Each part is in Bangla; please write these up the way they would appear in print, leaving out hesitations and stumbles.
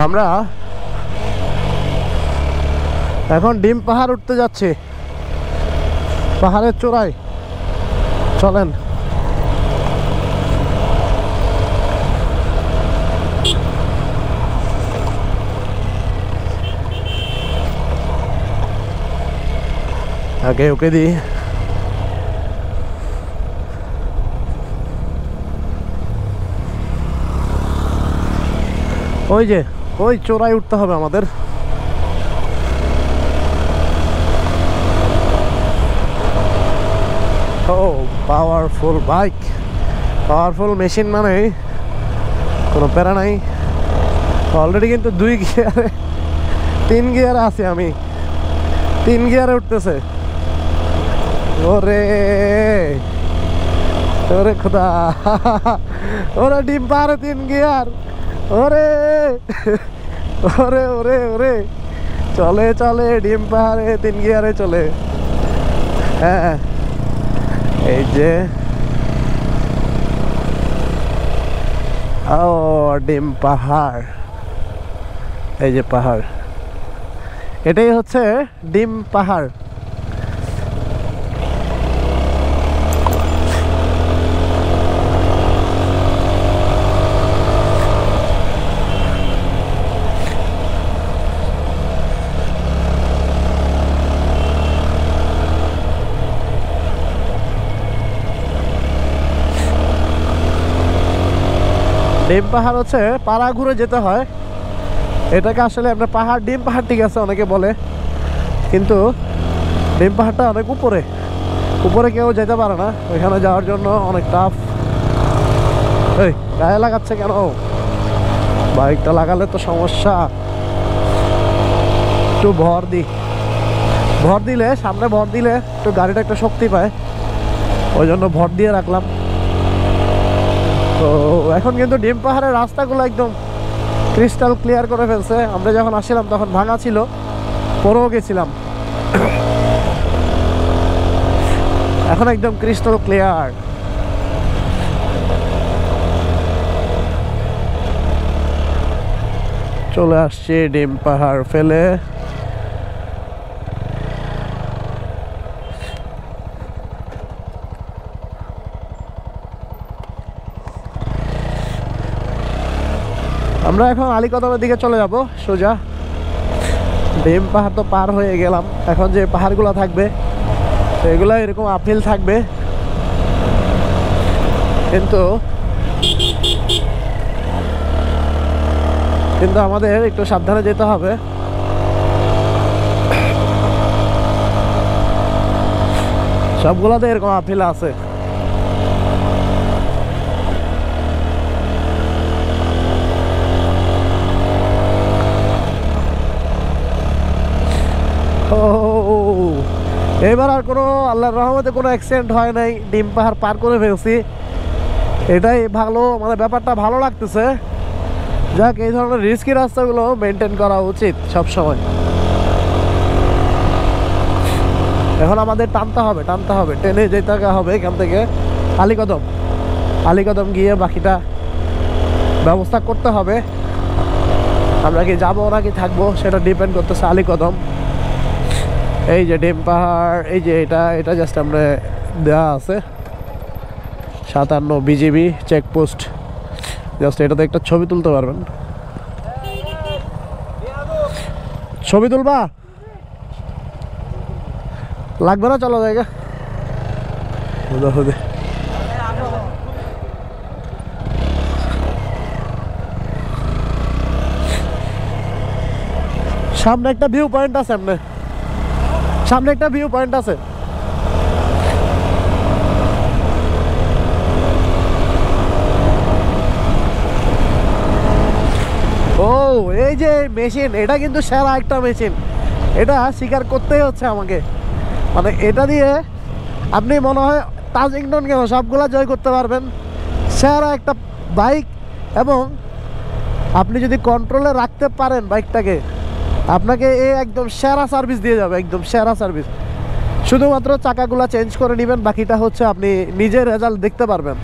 আমরা এখন ডিম পাহাড় উঠতে যাচ্ছি, পাহাড়ের চূড়ায়। চলেন। আগে ওকে দিই। ওই যে ওই চূড়ায় উঠতে হবে আমাদের। ও পাওয়ারফুল বাইক, পাওয়ারফুল মেশিন, মানে কোনো প্যারা নাই। অলরেডি কিন্তু 2 গিয়ারে 3 গিয়ারে আছি আমি, 3 গিয়ারে উঠতেছে। ওরে ওরে খোদা, ওরে ডিম পাহাড়ে 3 গিয়ার। ওরে ওরে ওরে ওরে চলে চলে ডিম পাহাড়ে 3 গিয়ারে চলে। হ্যাঁ এই যে ও ডিম পাহাড়, এই যে পাহাড়, এটাই হচ্ছে ডিম পাহাড়। ডিম পাহাড় হচ্ছে পাড়া ঘুরে যেতে হয়। এটাকে আসলে আমরা পাহাড়, ডিম পাহাড় ঠিক আছে অনেকে বলে, কিন্তু ডিম পাহাড়টা অনেক উপরে, উপরে কেউ যেতে পারে না। ওইখানে যাওয়ার জন্য অনেক টাফ। এই গায়ে লাগাচ্ছে কেন? বাইকটা লাগালে তো সমস্যা। একটু ভর দিলে, সামনে ভর দিলে একটু গাড়িটা একটু শক্তি পায়, ওই জন্য ভর দিয়ে রাখলাম। তো এখন কিন্তু ডিম পাহাড়ের রাস্তাগুলো একদম ক্রিস্টাল ক্লিয়ার করে ফেলছে। আমরা যখন আসছিলাম তখন ভাঙা ছিল, পরেও গেছিলাম, এখন একদম ক্রিস্টাল ক্লিয়ার। চলে আসছি ডিম পাহাড় ফেলে। আমরা এখন আলীকদমের দিকে চলে যাব সোজা। ডিম পাহাড় তো পার হয়ে গেলাম, এখন যে পাহাড়গুলো থাকবে সেগুলো এরকম আপহিল থাকবে, কিন্তু আমাদের একটু সাবধানে যেতে হবে। সবগুলোতে এরকম আপহিল আছে। এবার আর কোনো আল্লাহর রহমতে কোনো অ্যাক্সিডেন্ট হয় নাই, ডিম পাহাড় পার করে ফেলছি, এটাই ভালো, মানে ব্যাপারটা ভালো লাগতেছে। যাক, এই ধরনের রিস্কি রাস্তাগুলো মেনটেন করা উচিত সব সময়। এখন আমাদের টানতে হবে, টেনে যেতে হবে এখান থেকে আলীকদম গিয়ে বাকিটা ব্যবস্থা করতে হবে। আমরা কি যাবো নাকি থাকবো সেটা ডিপেন্ড করতেছে আলীকদম। এই যে ডিম পাহাড়, এই যে এটা জাস্ট আমরা দেওয়া আছে 57 বিজিবি চেকপোস্ট। জাস্ট এটাতে একটা ছবি তুলতে পারবেন। ছবি তুলবা লাগবে না, চলো জায়গা। সামনে একটা ভিউ পয়েন্ট আছে, সামনে একটা ভিউ পয়েন্ট আছে। ও এই যে মেশিন, এটা কিন্তু সেরা একটা মেশিন, এটা স্বীকার করতেই হচ্ছে আমাকে। মানে এটা দিয়ে আপনি মনে হয় তাজিংটন কেন সবগুলা জয় করতে পারবেন। সেরা একটা বাইক, এবং আপনি যদি কন্ট্রোলে রাখতে পারেন বাইকটাকে, আপনাকে একদম সেরা সার্ভিস দিয়ে যাবে, একদম সেরা সার্ভিস। শুধুমাত্র চাকাগুলো চেঞ্জ করে নেবেন, বাকিটা হচ্ছে আপনি নিজে রেজাল্ট দেখতে পারবেন।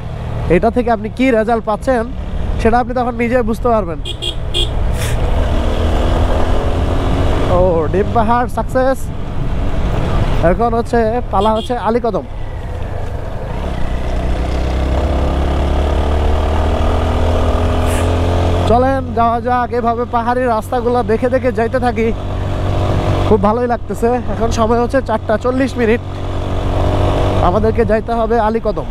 এটা থেকে আপনি কি রেজাল্ট পাচ্ছেন সেটা আপনি তখন নিজে বুঝতে পারবেন। ও ডিপ পাহাড় সাকসেস। এখন হচ্ছে পালা হচ্ছে আলীকদম। চলেন যাওয়া যাক, এভাবে পাহাড়ি রাস্তাগুলো দেখে দেখে যাইতে থাকি, খুব ভালোই লাগতেছে। এখন সময় হচ্ছে 4:40। আমাদেরকে যাইতে হবে আলীকদম।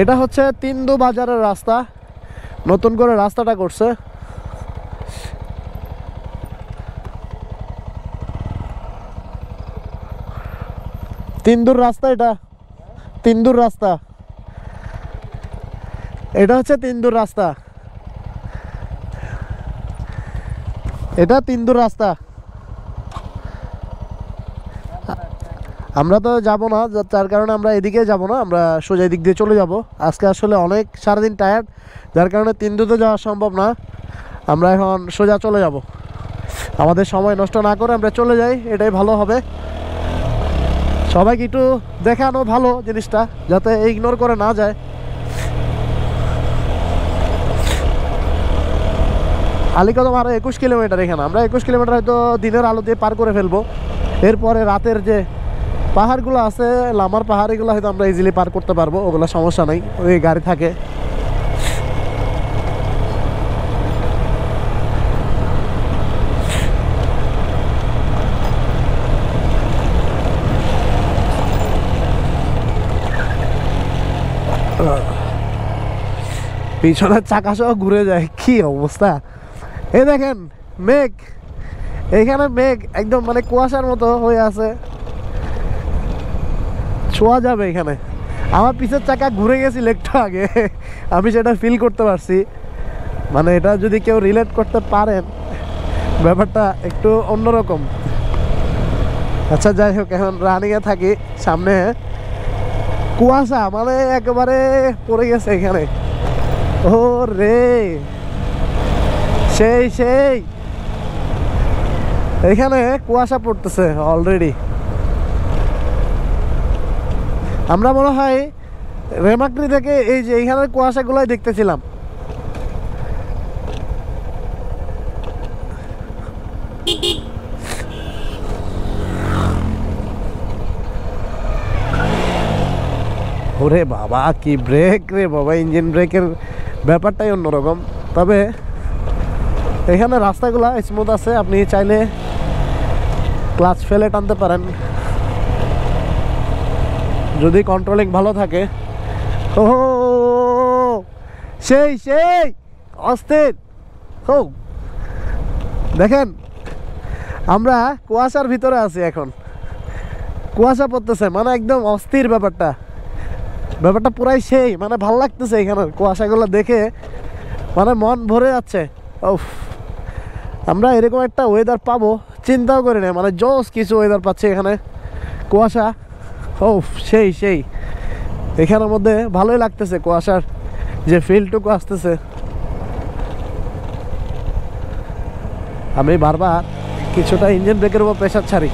এটা হচ্ছে তিন্দু বাজারের রাস্তা, নতুন করে রাস্তাটা করছে। তিন্দুর রাস্তা, এটা তিন্দুর রাস্তা, এটা হচ্ছে তিন্দুর রাস্তা, এটা তিন্দুর রাস্তা। আমরা তো যাব না, যার কারণে আমরা এদিকে যাব না, আমরা সোজা দিক দিয়ে চলে যাব। আজকে আসলে অনেক সারাদিন টায়ার্ড, যার কারণে তিন্দুতে যাওয়া সম্ভব না। আমরা এখন সোজা চলে যাব, আমাদের সময় নষ্ট না করে আমরা চলে যাই, এটাই ভালো হবে। সবাইকে একটু দেখানো ভালো জিনিসটা, যাতে ইগনোর করে না যায়। আলীকদম আরও 21 কিলোমিটার। এখানে আমরা 21 কিলোমিটার হয়তো দিনের আলো দিয়ে পার করে ফেলবো। এরপরে রাতের যে পাহাড়গুলো আছে, লামার পাহাড়, এগুলো হয়তো আমরা ইজিলি পার করতে পারবো, ওগুলো সমস্যা নেই, ওই গাড়ি থাকে। পিছনের চাকা সহ ঘুরে যায়, কি অবস্থা! এই দেখেন মেঘ, এখানে মেঘ একদম মানে কুয়াশার মতো হয়ে আছে, ছোঁয়া যাবে এখানে। আমার পিছের চাকা ঘুরে গেছিল একটু আগে, আমি সেটা ফিল করতে পারছি। মানে এটা যদি কেউ রিলেট করতে পারেন, ব্যাপারটা একটু অন্যরকম। আচ্ছা যাই হোক, এখন রানিংয়ে থাকি। সামনে কুয়াশা মানে একেবারে পড়ে গেছে এখানে। ও রে, সেই সেই এখানে কুয়াশা পড়তেছে অলরেডি। আমরা মনে হয় রেমাক্রি থেকে এই যে এইখানে কুয়াশাগুলোই দেখতেছিলাম। ওরে বাবা, কি ব্রেক রে বাবা! ইঞ্জিন ব্রেকের ব্যাপারটাই অন্যরকম। তবে এখানে রাস্তাগুলো স্মুথ আছে, আপনি চাইলে ক্লাচ ফেলে টানতে পারেন যদি কন্ট্রোলিং ভালো থাকে। ও সেই সেই অস্থির! ও দেখেন, আমরা কুয়াশার ভিতরে আছি এখন, কুয়াশা পড়তেছে, মানে একদম অস্থির ব্যাপারটা পুরাই সেই, মানে ভাল লাগতেছে এখানে কুয়াশাগুলো দেখে, মানে মন ভরে যাচ্ছে। উফ, আমরা এরকম একটা ওয়েদার পাবো চিন্তাও করি না, মানে জোস কিছু ওয়েদার পাচ্ছি এখানে। কুয়াশা, উফ সেই সেই, এখানের মধ্যে ভালোই লাগতেছে, কুয়াশার যে ফিলটুকু আসতেছে। আমি বারবার কিছুটা ইঞ্জিন ব্রেকের উপর প্রেশার ছাড়ি,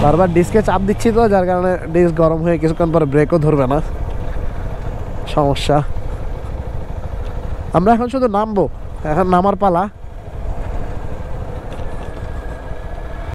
বারবার ডিস্কে চাপ দিচ্ছি, তো যার কারণে ডিস্ক গরম হয়ে কিছুক্ষণ পরে ব্রেকও ধরবে না, সমস্যা। আমরা এখন শুধু নামবো, এখন নামার পালা।